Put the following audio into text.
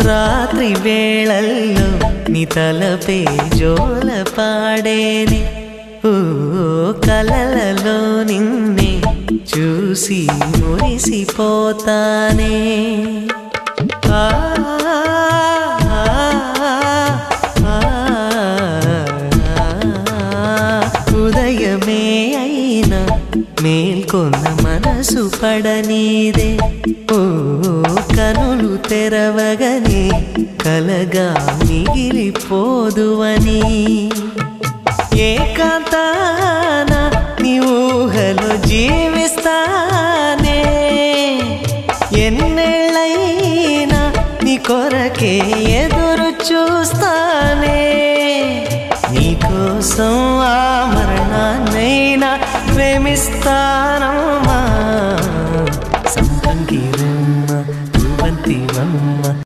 రాత్రి వేళల్లో నీ తలపే జోల పాడేనే ఓ కలలలో నిన్నే చూసి మురిసిపోతానే ఉదయమే అయినా మేల్కొన్న మనసు పడనీదే ఓ కనులు తెరవగనే కలగా మిగిలిపోదువని ఏకాంతాన నీ ఊహలో జీవిస్తానే ఎన్నేళ్ళైనా నీ కొరకే ఎదురు చూస్తానే నీకోసం ఆ మరణాన్నైనా ప్రేమిస్తానా